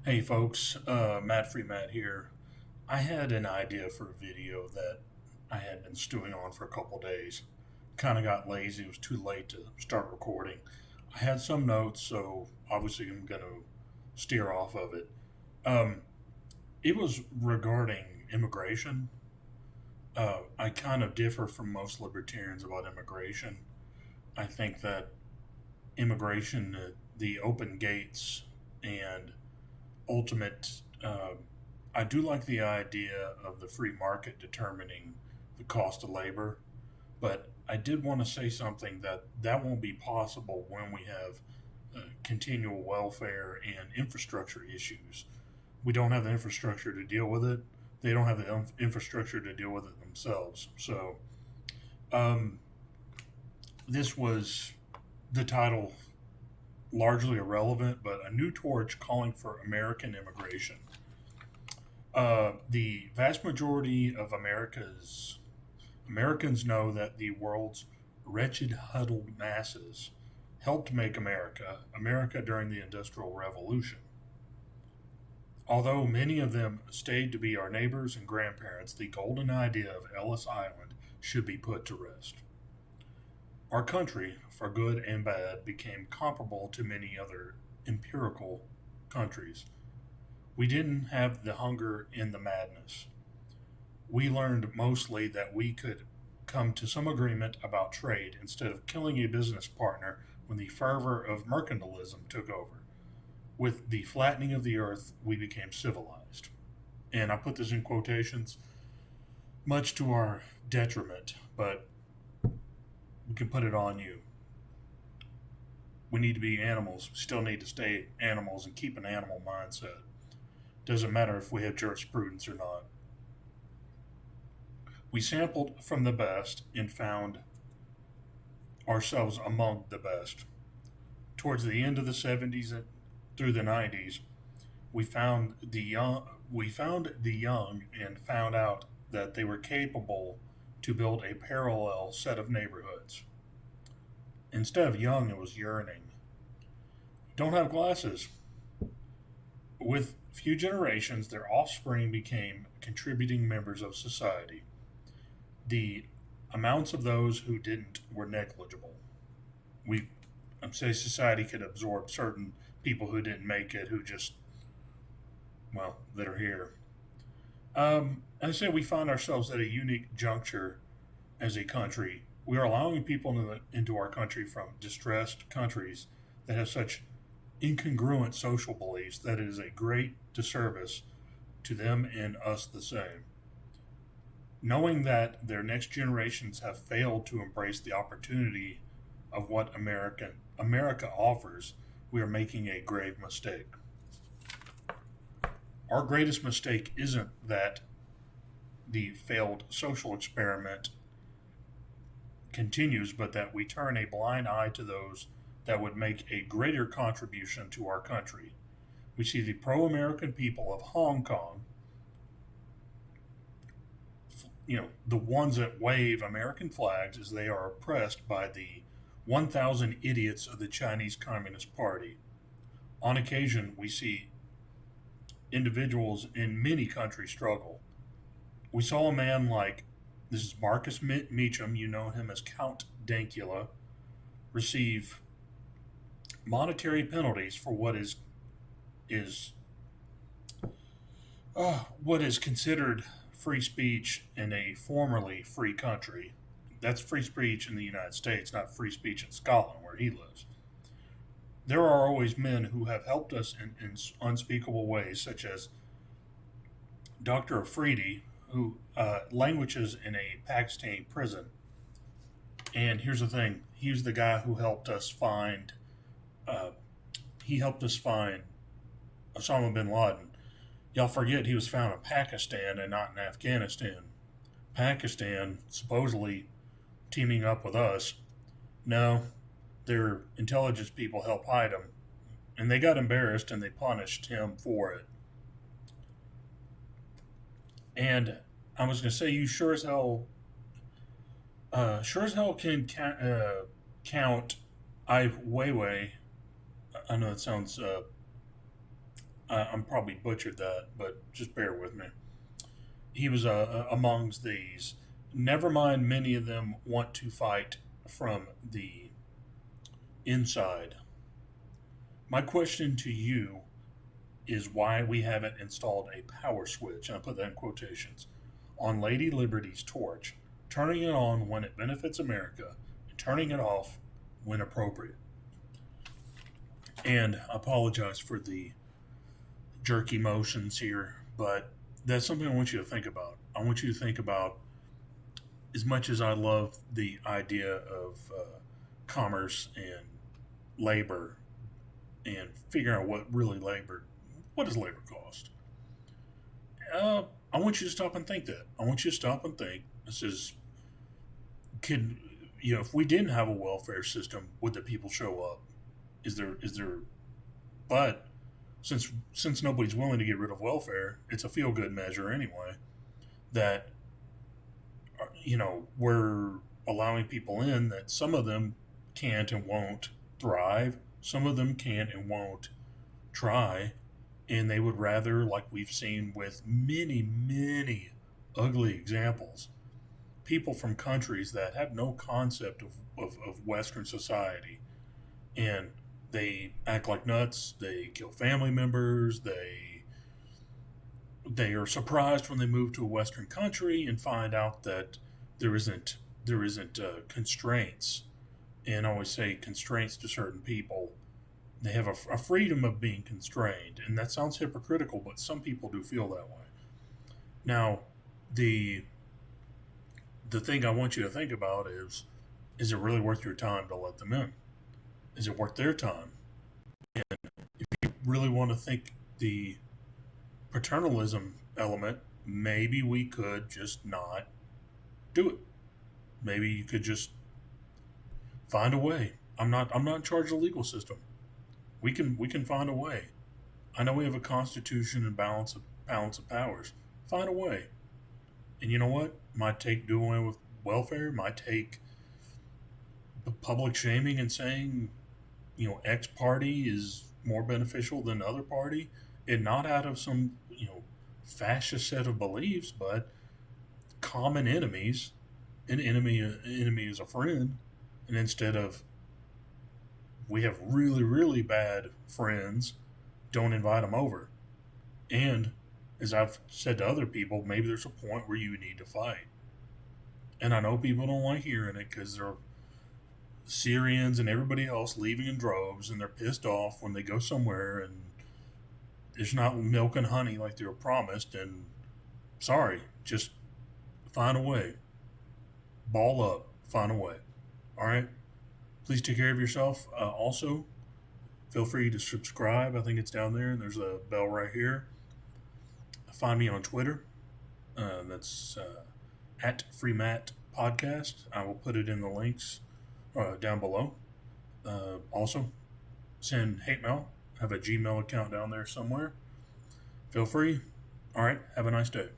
Hey folks, Matt here. I had an idea for a video that I had been stewing on for a couple days. Kind of got lazy, it was too late to start recording. I had some notes, so obviously I'm going to steer off of it. Um, it was regarding immigration. I kind of differ from most libertarians about immigration. I think that immigration, the open gates, and ultimate. I do like the idea of the free market determining the cost of labor, but I did want to say something that won't be possible when we have continual welfare and infrastructure issues. We don't have the infrastructure to deal with it. They don't have the infrastructure to deal with it themselves. So, um, this was the title largely irrelevant, but a new torch calling for American immigration. The vast majority of Americans know that the world's wretched, huddled masses helped make America during the Industrial Revolution. Although many of them stayed to be our neighbors and grandparents, the golden idea of Ellis Island should be put to rest. Our country, for good and bad, became comparable to many other empirical countries. We didn't have the hunger and the madness. We learned mostly that we could come to some agreement about trade instead of killing a business partner when the fervor of mercantilism took over. With the flattening of the earth, we became civilized. And I put this in quotations, much to our detriment, but we can put it on you. We need to be animals. We still need to stay animals and keep an animal mindset. Doesn't matter if we have jurisprudence or not. We sampled from the best and found ourselves among the best. Towards the end of the 70s and through the 90s, we found the young and found out that they were capable to build a parallel set of neighborhoods. Instead of young, it was yearning. Don't have glasses. With few generations, their offspring became contributing members of society. The amounts of those who didn't were negligible. We, I'm say society could absorb certain people who didn't make it, who just, well, that are here. I say we find ourselves at a unique juncture as a country. We are allowing people into our country from distressed countries that have such incongruent social beliefs that it is a great disservice to them and us the same. Knowing that their next generations have failed to embrace the opportunity of what America offers, we are making a grave mistake. Our greatest mistake isn't that the failed social experiment continues, but that we turn a blind eye to those that would make a greater contribution to our country. We see the pro American people of Hong Kong, the ones that wave American flags as they are oppressed by the 1,000 idiots of the Chinese Communist Party. On occasion, we see individuals in many countries struggle. We saw a man like this is Marcus Meacham, you know him as Count Dankula, receive monetary penalties for is what is considered free speech in a formerly free country. That's free speech in the United States, not free speech in Scotland, where he lives. There are always men who have helped us in unspeakable ways, such as Dr. Afridi, who languishes in a Pakistani prison. And here's the thing: he was the guy who helped us find. Uh, he helped us find Osama bin Laden. Y'all forget he was found in Pakistan and not in Afghanistan. Pakistan supposedly teaming up with us. No, their intelligence people helped hide him, and they got embarrassed and they punished him for it. And I was gonna say, you sure as hell can count Ai Weiwei. I know it sounds I'm probably butchered that, but just bear with me. He was amongst these. Never mind, many of them want to fight from the inside. My question to you is why we haven't installed a power switch, and I put that in quotations, on Lady Liberty's torch, turning it on when it benefits America and turning it off when appropriate. And I apologize for the jerky motions here, but that's something I want you to think about. I want you to think about, as much as I love the idea of commerce and labor and figuring out what does labor cost? I want you to stop and think that. I want you to stop and think. This is, could, if we didn't have a welfare system, would the people show up? But since nobody's willing to get rid of welfare, it's a feel good measure anyway. That we're allowing people in that some of them can't and won't thrive, some of them can't and won't try, and they would rather, like we've seen with many, many ugly examples, people from countries that have no concept of Western society, and they act like nuts, they kill family members, they are surprised when they move to a Western country and find out that there isn't constraints, and I always say constraints to certain people. They have a freedom of being constrained, and that sounds hypocritical, but some people do feel that way. Now, the thing I want you to think about is it really worth your time to let them in? Is it worth their time? And if you really want to think the paternalism element, maybe we could just not do it. Maybe you could just find a way. I'm not in charge of the legal system. We can find a way. I know we have a constitution and balance of powers. Find a way. And you know what? Might take doing away with welfare. Might take public shaming and saying, X party is more beneficial than other party, and not out of some fascist set of beliefs, but common enemies. An enemy is a friend, and instead of, we have really, really bad friends, don't invite them over. And as I've said to other people, maybe there's a point where you need to fight. And I know people don't like hearing it because they're Syrians and everybody else leaving in droves, and they're pissed off when they go somewhere and it's not milk and honey like they were promised. And sorry, just find a way. Ball up, find a way. All right? Please take care of yourself. Also, feel free to subscribe. I think it's down there, and there's a bell right here. Find me on Twitter. That's at FreeMatt Podcast. I will put it in the links down below. Also, send hate mail. I have a Gmail account down there somewhere. Feel free. All right. Have a nice day.